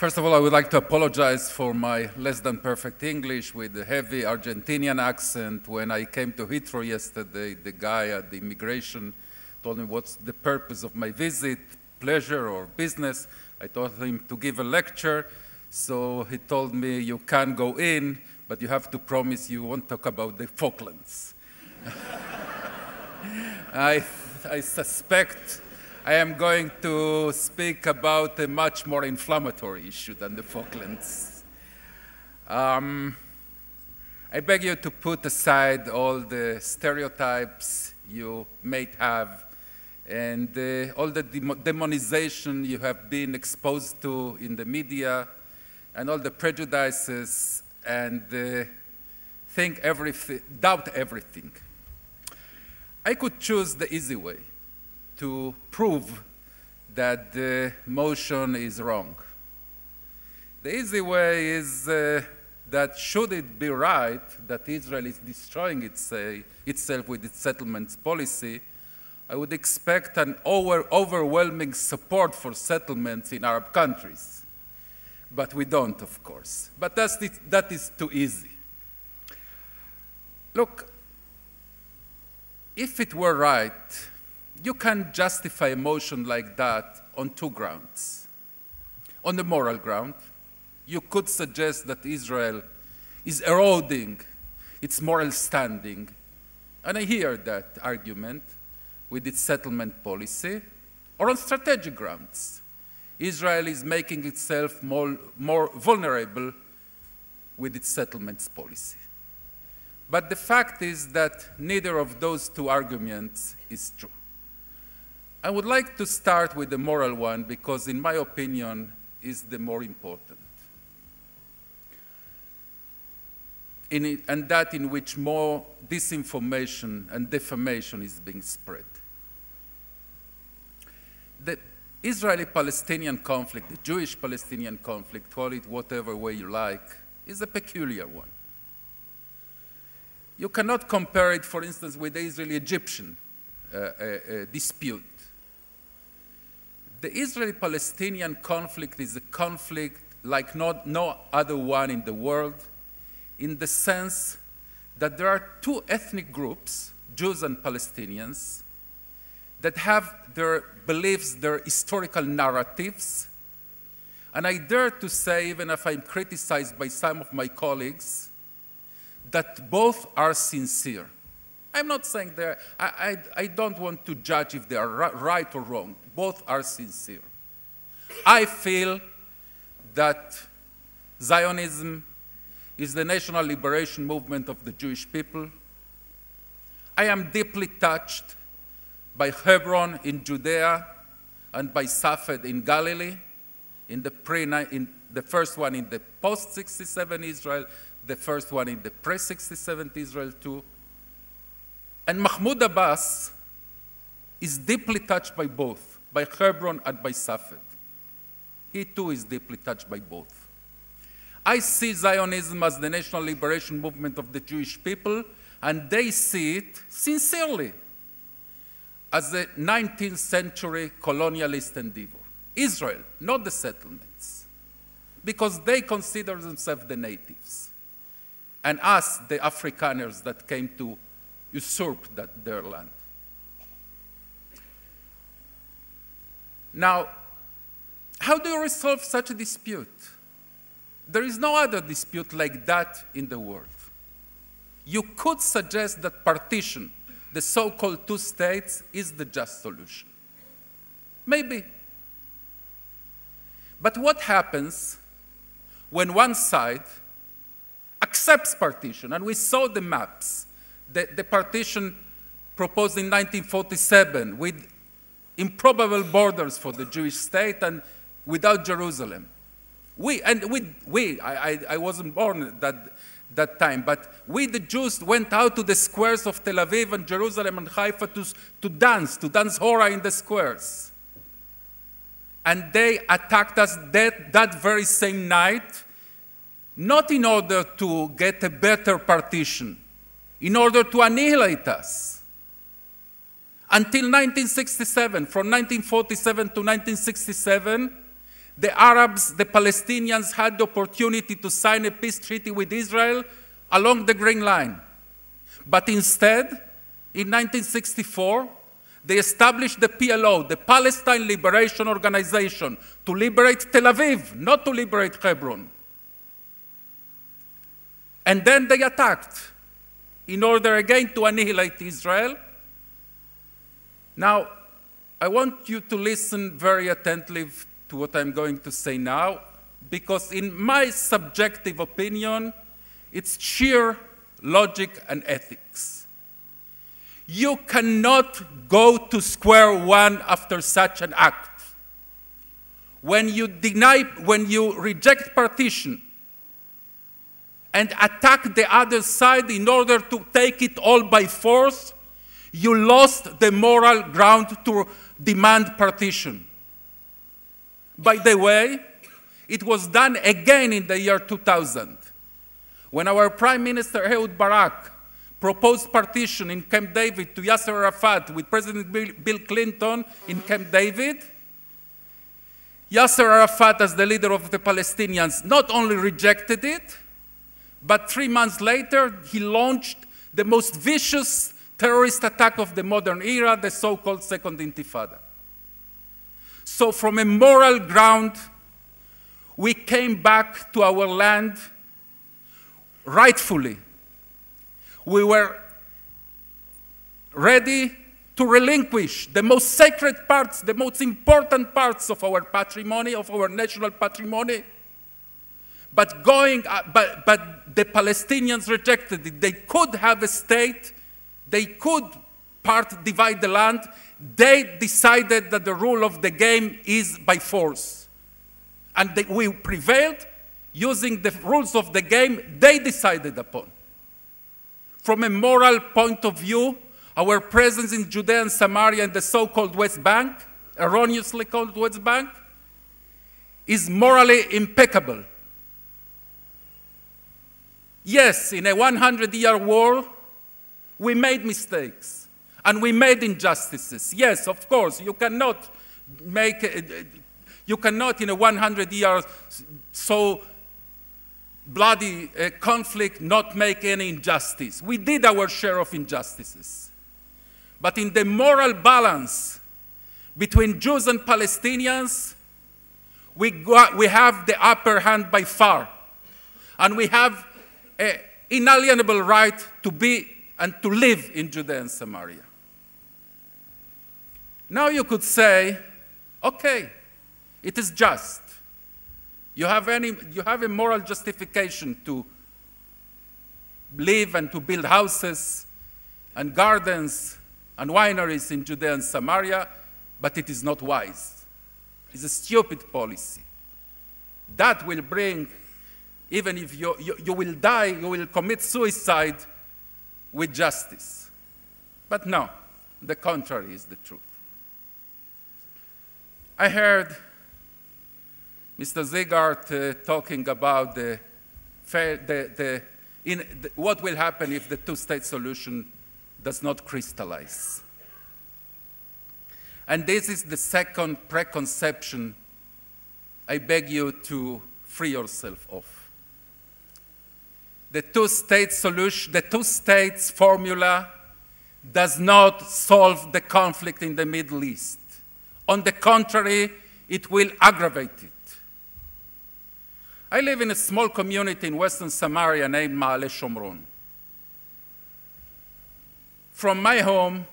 First of all, I would like to apologize for my less than perfect English with the heavy Argentinian accent. When I came to Heathrow yesterday, the guy at the immigration told me what's the purpose of my visit, pleasure or business. I told him to give a lecture, so he told me you can go in, but you have to promise you won't talk about the Falklands. I suspect I am going to speak about a much more inflammatory issue than the Falklands. I beg you to put aside all the stereotypes you may have and all the demonization you have been exposed to in the media and all the prejudices and doubt everything. I could choose the easy way to prove that the motion is wrong. The easy way is that should it be right that Israel is destroying itself with its settlements policy, I would expect an overwhelming support for settlements in Arab countries. But we don't, of course. But that is too easy. Look, if it were right, you can justify a motion like that on two grounds. On the moral ground, you could suggest that Israel is eroding its moral standing, and I hear that argument with its settlement policy, or on strategic grounds. Israel is making itself more vulnerable with its settlements policy. But the fact is that neither of those two arguments is true. I would like to start with the moral one because, in my opinion, is the more important. And that in which more disinformation and defamation is being spread. The Israeli-Palestinian conflict, the Jewish-Palestinian conflict, call it whatever way you like, is a peculiar one. You cannot compare it, for instance, with the Israeli-Egyptian dispute. The Israeli-Palestinian conflict is a conflict like no other one in the world, in the sense that there are two ethnic groups, Jews and Palestinians, that have their beliefs, their historical narratives, and I dare to say, even if I'm criticized by some of my colleagues, that both are sincere. I'm not saying I don't want to judge if they are right or wrong. Both are sincere. I feel that Zionism is the national liberation movement of the Jewish people. I am deeply touched by Hebron in Judea and by Safed in Galilee, in the first one in the post-67 Israel, the first one in the pre-67 Israel too. And Mahmoud Abbas is deeply touched by both, by Hebron and by Safed. He too is deeply touched by both. I see Zionism as the national liberation movement of the Jewish people, and they see it sincerely as a 19th century colonialist endeavor. Israel, not the settlements, because they consider themselves the natives, and us, the Afrikaners that came to usurp their land. Now, how do you resolve such a dispute? There is no other dispute like that in the world. You could suggest that partition, the so-called two states, is the just solution. Maybe. But what happens when one side accepts partition? And we saw the maps. The partition proposed in 1947 with improbable borders for the Jewish state and without Jerusalem. I wasn't born at that time, but we, the Jews, went out to the squares of Tel Aviv and Jerusalem and Haifa to dance Hora in the squares. And they attacked us that very same night, not in order to get a better partition, in order to annihilate us. Until 1967, from 1947 to 1967, the Arabs, the Palestinians had the opportunity to sign a peace treaty with Israel along the Green Line. But instead, in 1964, they established the PLO, the Palestine Liberation Organization, to liberate Tel Aviv, not to liberate Hebron. And then they attacked in order again to annihilate Israel. Now, I want you to listen very attentively to what I'm going to say now, because in my subjective opinion, it's sheer logic and ethics. You cannot go to square one after such an act. When you reject partition and attack the other side in order to take it all by force, you lost the moral ground to demand partition. By the way, it was done again in the year 2000, when our Prime Minister Ehud Barak proposed partition in Camp David to Yasser Arafat with President Bill Clinton in Camp David. Yasser Arafat, as the leader of the Palestinians, not only rejected it, but 3 months later, he launched the most vicious terrorist attack of the modern era, the so-called Second Intifada. So from a moral ground, we came back to our land rightfully. We were ready to relinquish the most sacred parts, the most important parts of our patrimony, of our national patrimony. But the Palestinians rejected it. They could have a state. They could divide the land. They decided that the rule of the game is by force. And we prevailed using the rules of the game they decided upon. From a moral point of view, our presence in Judea and Samaria and the so-called West Bank, erroneously called West Bank, is morally impeccable. Yes, in a 100-year war, we made mistakes and we made injustices. Yes, of course, you cannot in a 100-year so bloody conflict not make any injustice. We did our share of injustices. But in the moral balance between Jews and Palestinians, we have the upper hand by far. And we have an inalienable right to be and to live in Judea and Samaria. Now you could say, okay, it is just. You have a moral justification to live and to build houses and gardens and wineries in Judea and Samaria, but it is not wise. It's a stupid policy. That will bring, even if you will die, you will commit suicide with justice. But no, the contrary is the truth. I heard Mr. Zegart talking about what will happen if the two-state solution does not crystallize. And this is the second preconception I beg you to free yourself of. The two-state solution, the two-states formula does not solve the conflict in the Middle East. On the contrary, it will aggravate it. I live in a small community in Western Samaria named Ma'ale Shomron. From my home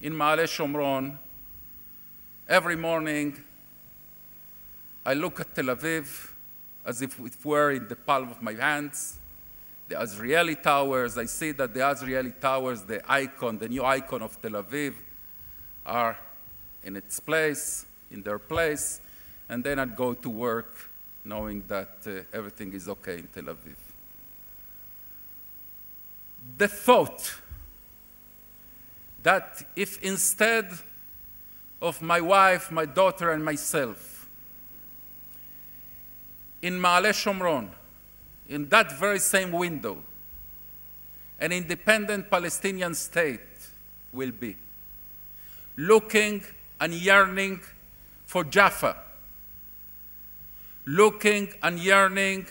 in Ma'ale Shomron, every morning I look at Tel Aviv as if it were in the palm of my hands. The Azrieli Towers, I see that the Azrieli Towers, the new icon of Tel Aviv, are in its place, in their place, and then I'd go to work knowing that everything is okay in Tel Aviv. The thought that if instead of my wife, my daughter, and myself, in Ma'ale Shomron, in that very same window, an independent Palestinian state will be, looking and yearning for Jaffa, looking and yearning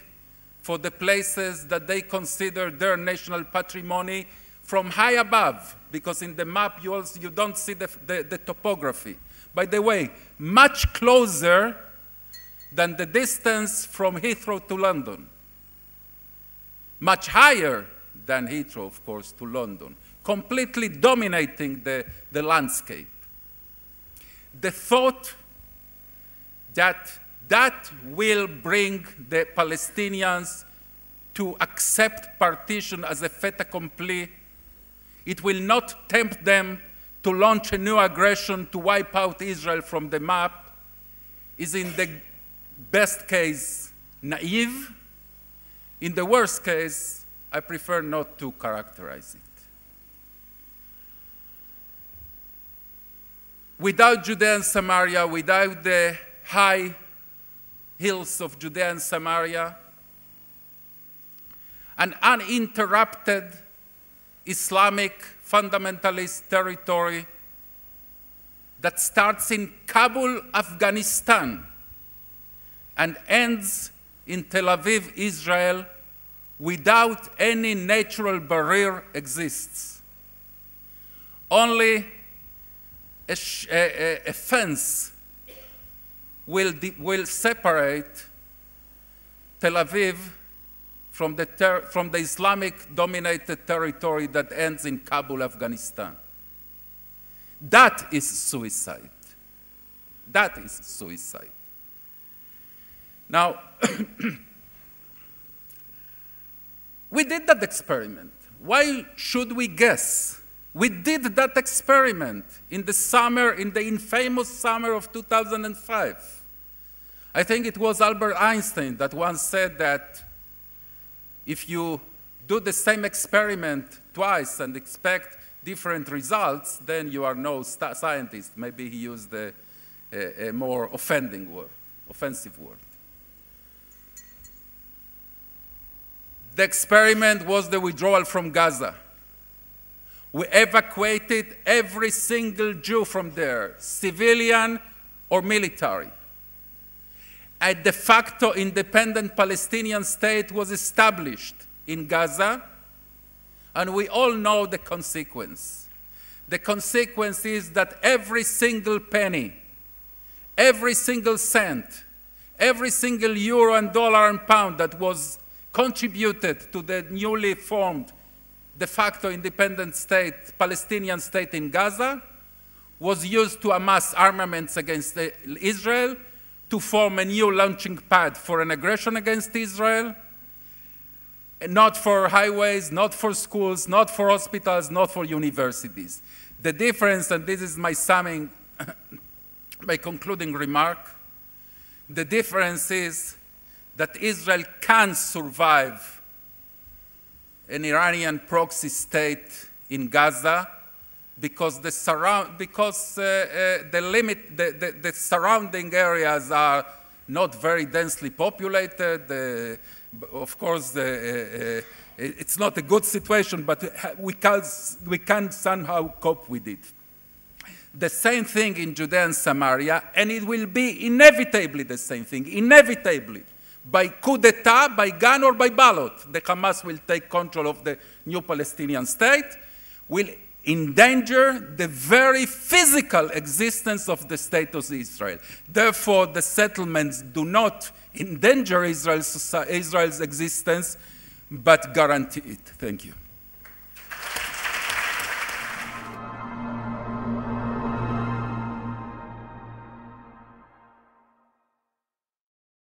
for the places that they consider their national patrimony from high above, because in the map you don't see the topography. By the way, much closer than the distance from Heathrow to London. Much higher than Heathrow, of course, to London. Completely dominating the landscape. The thought that that will bring the Palestinians to accept partition as a fait accompli. It will not tempt them to launch a new aggression to wipe out Israel from the map, is in the best case naive. In the worst case, I prefer not to characterize it. Without Judea and Samaria, without the high hills of Judea and Samaria, an uninterrupted Islamic fundamentalist territory that starts in Kabul, Afghanistan, and ends in Tel Aviv, Israel, without any natural barrier exists. Only a fence will separate Tel Aviv from the Islamic-dominated territory that ends in Kabul, Afghanistan. That is suicide. That is suicide. Now, we did that experiment. Why should we guess? We did that experiment in the summer, in the infamous summer of 2005. I think it was Albert Einstein that once said that if you do the same experiment twice and expect different results, then you are no scientist. Maybe he used a more offensive word. The experiment was the withdrawal from Gaza. We evacuated every single Jew from there, civilian or military. A de facto independent Palestinian state was established in Gaza, and we all know the consequence. The consequence is that every single penny, every single cent, every single euro and dollar and pound that was contributed to the newly formed de facto independent state, Palestinian state in Gaza, was used to amass armaments against Israel, to form a new launching pad for an aggression against Israel, not for highways, not for schools, not for hospitals, not for universities. The difference, and this is my summing, my concluding remark, the difference is that Israel can survive an Iranian proxy state in Gaza because the surrounding areas are not very densely populated. Of course, it's not a good situation, but we can somehow cope with it. The same thing in Judea and Samaria, and it will be inevitably the same thing, inevitably. By coup d'etat, by gun, or by ballot, the Hamas will take control of the new Palestinian state, will endanger the very physical existence of the state of Israel. Therefore, the settlements do not endanger Israel's existence, but guarantee it. Thank you.